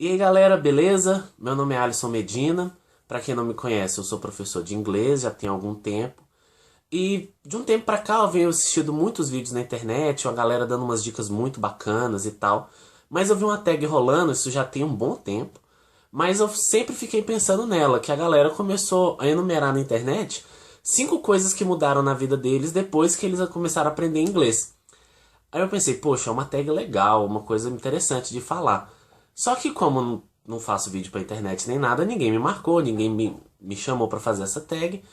E aí galera, beleza? Meu nome é Alisson Medina. Pra quem não me conhece, eu sou professor de inglês já tem algum tempo. E de um tempo pra cá eu venho assistindo muitos vídeos na internet, uma galera dando umas dicas muito bacanas e tal. Mas eu vi uma tag rolando, isso já tem um bom tempo. Mas eu sempre fiquei pensando nela, que a galera começou a enumerar na internet 5 coisas que mudaram na vida deles depois que eles começaram a aprender inglês. Aí eu pensei, poxa, é uma tag legal, uma coisa interessante de falar. Só que como eu não faço vídeo pra internet nem nada, ninguém me marcou, ninguém me chamou pra fazer essa tag.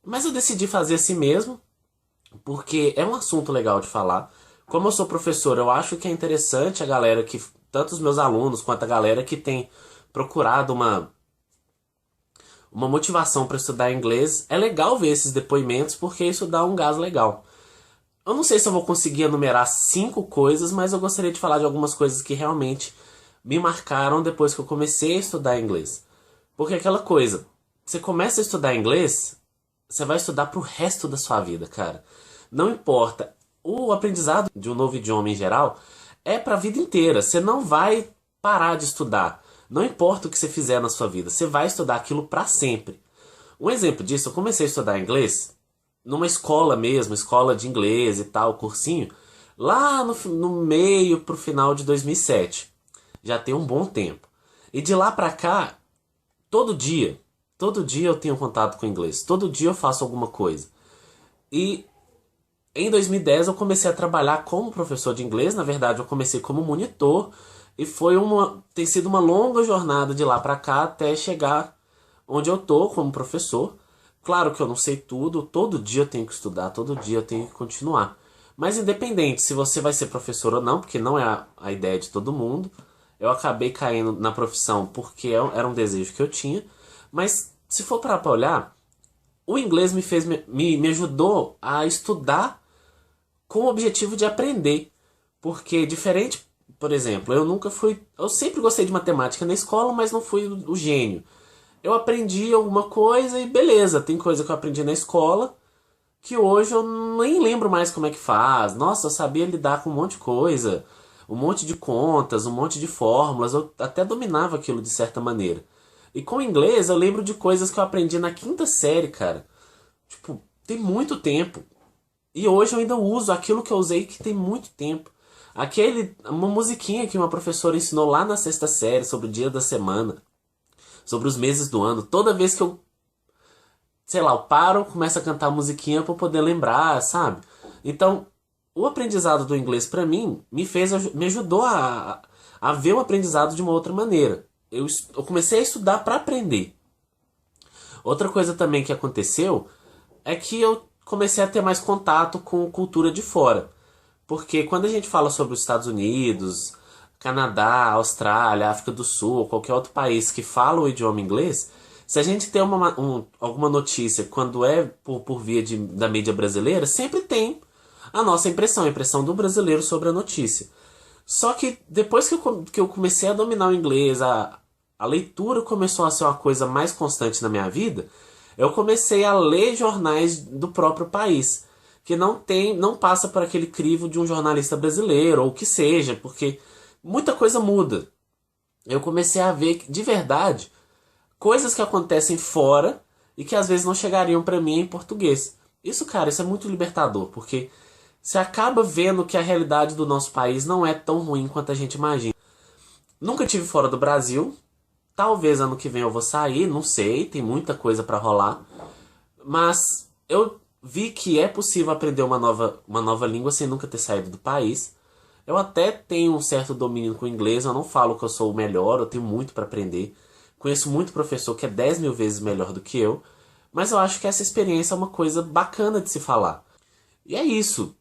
Mas eu decidi fazer assim mesmo, porque é um assunto legal de falar. Como eu sou professor, eu acho que é interessante a galera que, tanto os meus alunos quanto a galera que tem procurado uma motivação para estudar inglês, é legal ver esses depoimentos porque isso dá um gás legal. Eu não sei se eu vou conseguir enumerar 5 coisas, mas eu gostaria de falar de algumas coisas que realmente me marcaram depois que eu comecei a estudar inglês. Porque é aquela coisa, você começa a estudar inglês, você vai estudar pro resto da sua vida, cara. Não importa. O aprendizado de um novo idioma em geral é pra vida inteira. Você não vai parar de estudar. Não importa o que você fizer na sua vida, você vai estudar aquilo pra sempre. Um exemplo disso, eu comecei a estudar inglês numa escola mesmo, escola de inglês e tal, cursinho, lá no meio pro final de 2007. Já tem um bom tempo. E de lá pra cá, todo dia, todo dia eu tenho contato com inglês. Todo dia eu faço alguma coisa. E em 2010 eu comecei a trabalhar como professor de inglês. Na verdade, eu comecei como monitor. E tem sido uma longa jornada de lá pra cá até chegar onde eu tô como professor. Claro que eu não sei tudo, todo dia eu tenho que estudar, todo dia eu tenho que continuar. Mas independente se você vai ser professor ou não, porque não é a ideia de todo mundo, eu acabei caindo na profissão porque era um desejo que eu tinha. Mas se for parar pra olhar, o inglês me ajudou a estudar com o objetivo de aprender. Porque diferente, por exemplo, eu nunca fui. Eu sempre gostei de matemática na escola, mas não fui o gênio. Eu aprendi alguma coisa e beleza, tem coisa que eu aprendi na escola que hoje eu nem lembro mais como é que faz. Nossa, eu sabia lidar com um monte de coisa, um monte de contas, um monte de fórmulas, eu até dominava aquilo de certa maneira. E com o inglês eu lembro de coisas que eu aprendi na quinta série, cara. Tipo, tem muito tempo. E hoje eu ainda uso aquilo que eu usei que tem muito tempo. Uma musiquinha que uma professora ensinou lá na sexta série sobre o dia da semana, sobre os meses do ano. Toda vez que eu, sei lá, eu paro, começo a cantar a musiquinha pra eu poder lembrar, sabe? Então, o aprendizado do inglês pra mim me ajudou a ver o aprendizado de uma outra maneira. Eu comecei a estudar pra aprender. Outra coisa também que aconteceu é que eu comecei a ter mais contato com cultura de fora. Porque quando a gente fala sobre os Estados Unidos, Canadá, Austrália, África do Sul, ou qualquer outro país que fala o idioma inglês, se a gente tem alguma notícia quando é por via da mídia brasileira, sempre tem a nossa impressão, a impressão do brasileiro sobre a notícia. Só que depois que eu comecei a dominar o inglês, a leitura começou a ser uma coisa mais constante na minha vida, eu comecei a ler jornais do próprio país, que não passa por aquele crivo de um jornalista brasileiro, ou o que seja, porque muita coisa muda. Eu comecei a ver de verdade coisas que acontecem fora e que às vezes não chegariam pra mim em português. Isso, cara, isso é muito libertador, porque você acaba vendo que a realidade do nosso país não é tão ruim quanto a gente imagina. Nunca tive fora do Brasil. Talvez ano que vem eu vou sair, não sei, tem muita coisa pra rolar. Mas eu vi que é possível aprender uma nova língua sem nunca ter saído do país. Eu até tenho um certo domínio com o inglês, eu não falo que eu sou o melhor, eu tenho muito para aprender. Conheço muito professor que é 10 mil vezes melhor do que eu, mas eu acho que essa experiência é uma coisa bacana de se falar. E é isso,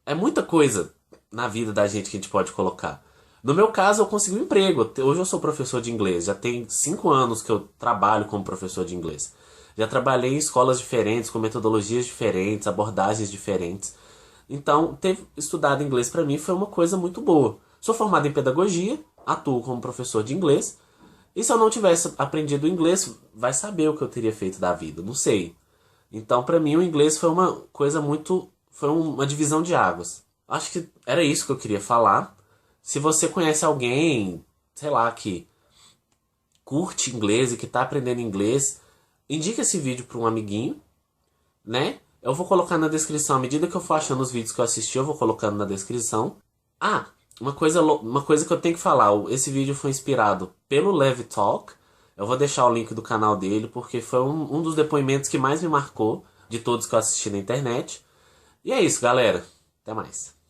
é muita coisa na vida da gente que a gente pode colocar. No meu caso, eu consegui um emprego. Hoje eu sou professor de inglês, já tem 5 anos que eu trabalho como professor de inglês. Já trabalhei em escolas diferentes, com metodologias diferentes, abordagens diferentes. Então, ter estudado inglês para mim foi uma coisa muito boa. Sou formado em pedagogia, atuo como professor de inglês. E se eu não tivesse aprendido inglês, vai saber o que eu teria feito da vida, não sei. Então, para mim, o inglês foi uma coisa muito. Foi uma divisão de águas. Acho que era isso que eu queria falar. Se você conhece alguém, sei lá, que curte inglês e que tá aprendendo inglês, indica esse vídeo para um amiguinho, né? Eu vou colocar na descrição, à medida que eu for achando os vídeos que eu assisti, eu vou colocando na descrição. Ah, uma coisa que eu tenho que falar, esse vídeo foi inspirado pelo Lev Talk. Eu vou deixar o link do canal dele, porque foi um dos depoimentos que mais me marcou de todos que eu assisti na internet. E é isso, galera. Até mais.